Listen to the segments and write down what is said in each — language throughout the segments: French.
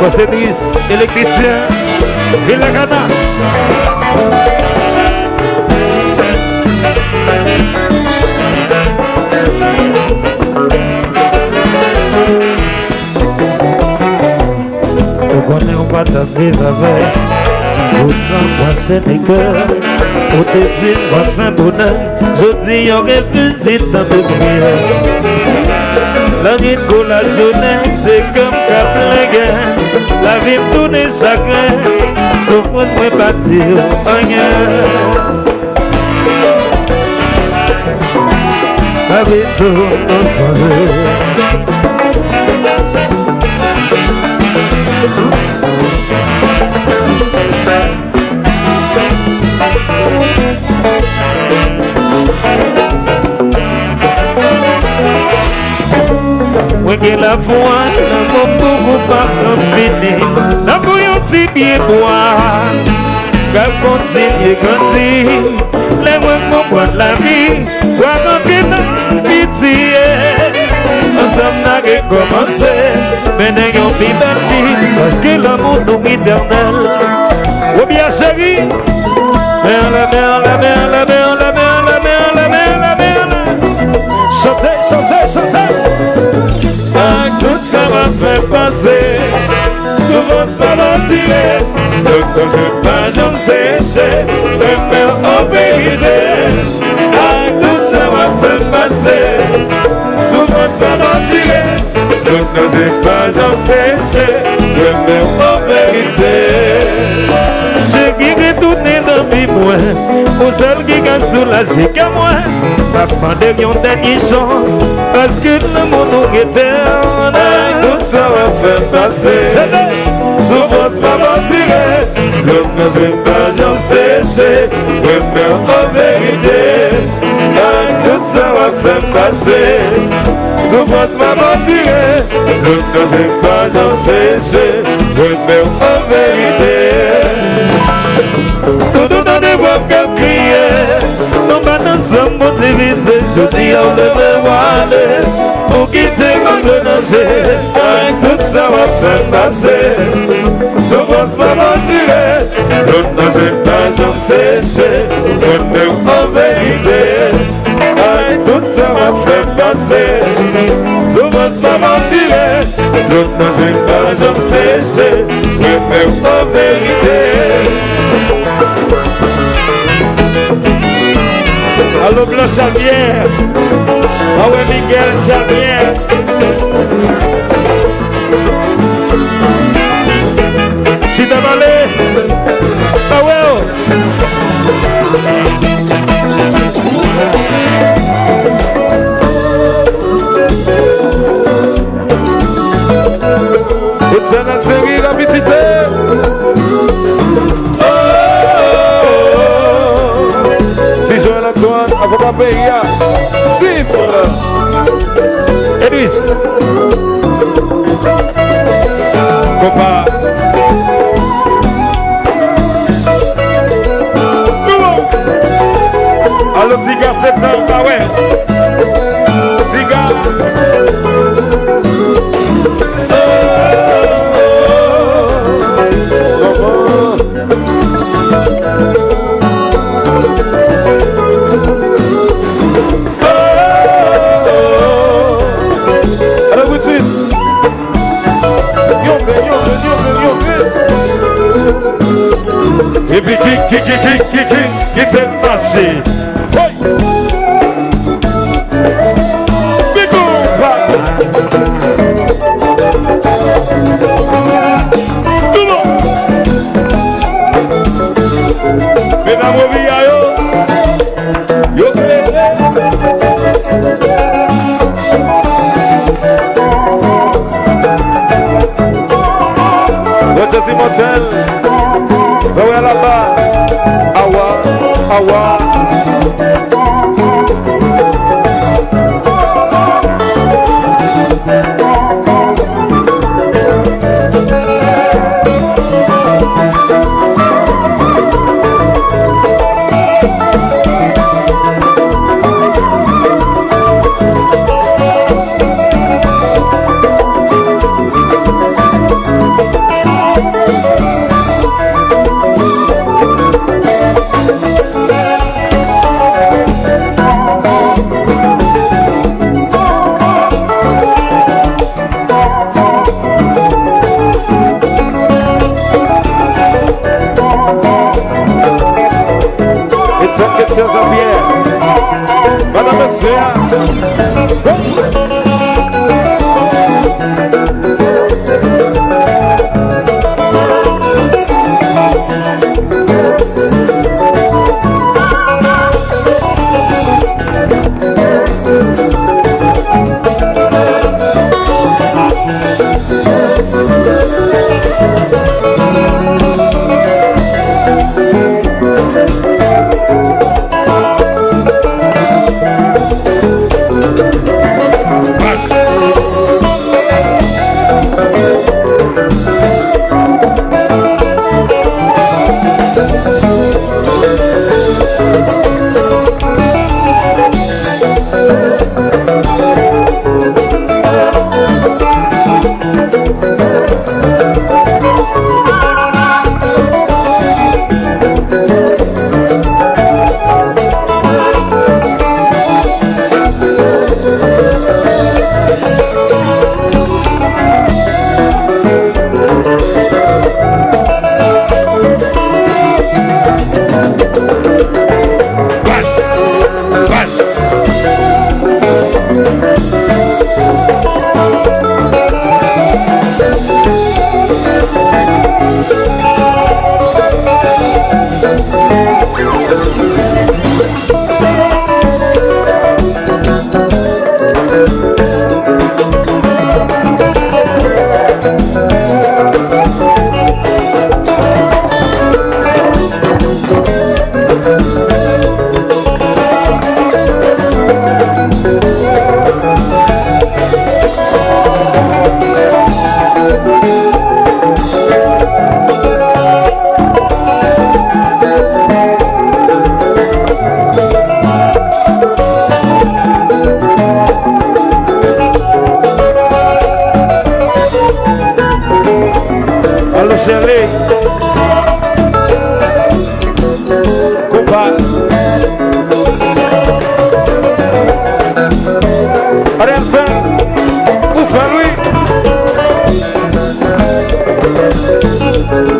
Você diz, eletricien, Vila Gana. Eu connais um bata viva velho, o temps passé des cœurs, o te dit votre bonheur, je dis on refusite dans de prières. La nuit de la journée, c'est comme cap guerre. La vie me tourne chagrin, sauf moi je vais partir ailleurs. Avec tout nos soleil. Moi qui la foi, l'amour beaucoup par son fini. La bouillon si bien boire, qu'elle continue, continue. Les mots comprennent la vie, quoi qu'on pitié. Ensemble n'a qu'à commencer, mais n'ayons plus belle vie, parce que l'amour nous éternel. Ou bien chérie, mer, la mer, la mer, la mer, la mer, la mer, la mer, la mer. Chantez, chantez, chantez. Tout ça m'a fait passer, souvent ça m'a tiré. Donc quand je passe, je me séché, je me en vérité. Tout ça m'a fait passer, souvent ça m'a tiré. Donc quand je passe, je me séché, je me en vérité. J'ai qui retourné dans mes mois, pour celle qui a soulagé qu'à moi. Pas demandé une dernière chance, parce que le monde est éternel. Tout ça m'a fait passer, souvent ça m'a tiré. L'homme ne veut pas, j'en séché, mais en vérité. Tout ça m'a fait passer, souvent ça m'a tiré. L'homme ne veut pas, j'en séché, mais en vérité. Tout dans des voix qu'elle criait, non pas dans son mot divisé, je dis on devait aller, pour quitter mon danger. Tout ça m'a fait passer, souvent ça m'a tiré. L'autre n'a pas jamais séché, mais en vérité. Tout ça m'a fait passer, souvent ça m'a tiré. L'autre n'a pas jamais séché, mais en vérité. Allô Blanc Xavier, ah ouais Miguel Xavier. Chita Valé, ah ouais. It's an answer la petite. Avocat Beia, Cifre, Edwis, Copa, allo Diga 7 ans, ah ouais, Diga. Et puis qui s'est passé. Motel, ouais là-bas, awa, awa.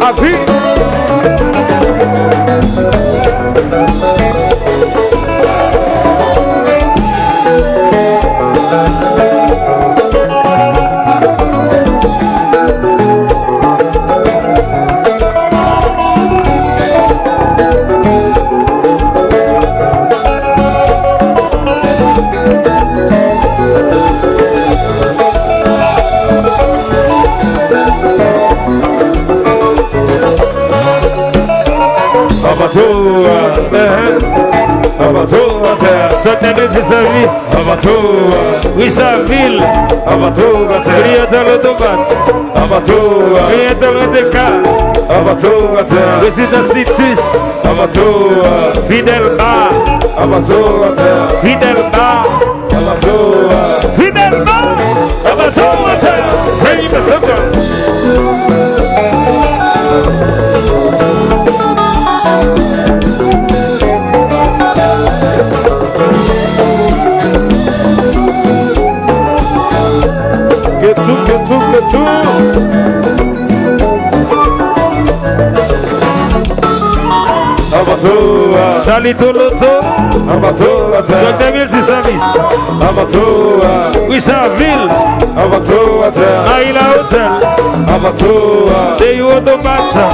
à vie. Certaines de service, Richardville, Créateur l'automate, Créateur le décal, Résidence Titus, Fidèle Bar, Fidèle Bar, Fidèle Bar, c'est Salito Loto, Sotemil Sisamis, Richardville, Aïla Hotel, Deyo Automata,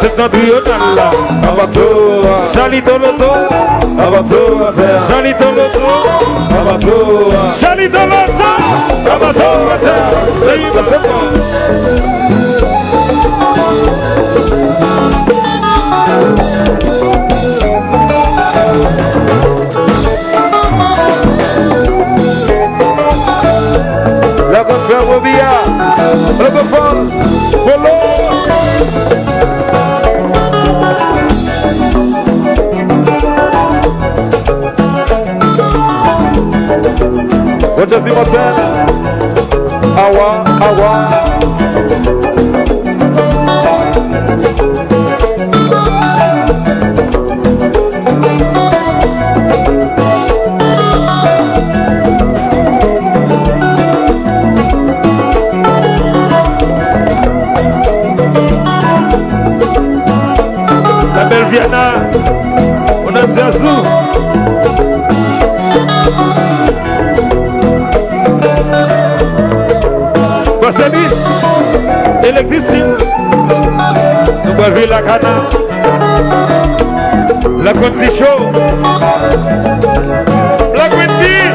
Septentrional, Salito Loto, Salito Loto, Salito Loto, La confère Robia, le confort, Polo. Roger Simotel, Awa, Awa. Viana, on a dit azul. Service électricité. Nous avons vu la cana, la condition, la quintie.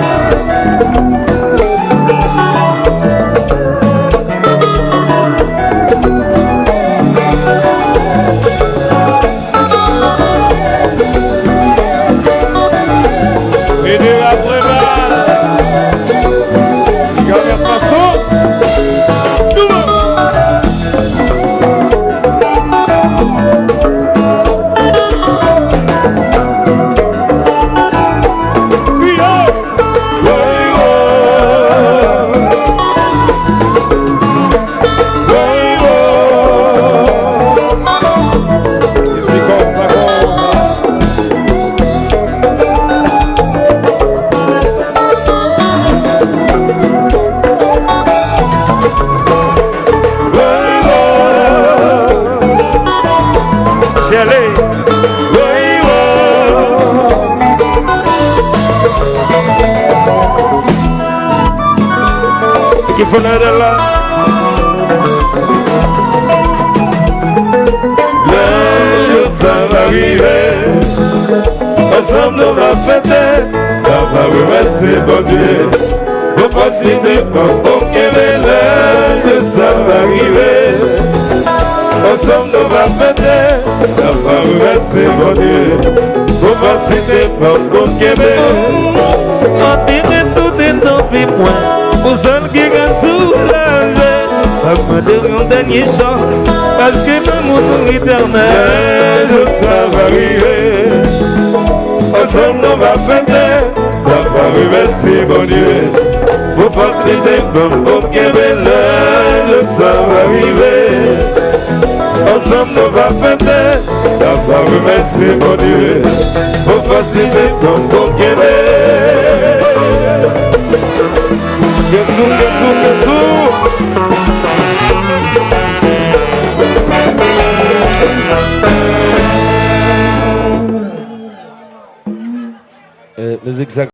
Ensemble on va fêter, la famille merci bon Dieu. Pour faciliter pour que les lèvres ça va arriver. Ensemble on va fêter, la famille merci bon Dieu. Pour faciliter pour que les on dirait tout est dans les points. Pour ceux qui restent soulagés, à me donner une dernière chance, parce que l'amour éternel, ça va arriver. Ensemble on va fêter, la famille merci bon Dieu. Pour faciliter pour que le ça va arriver. Ensemble on va fêter, la famille merci bon Dieu. Pour faciliter pour que Musique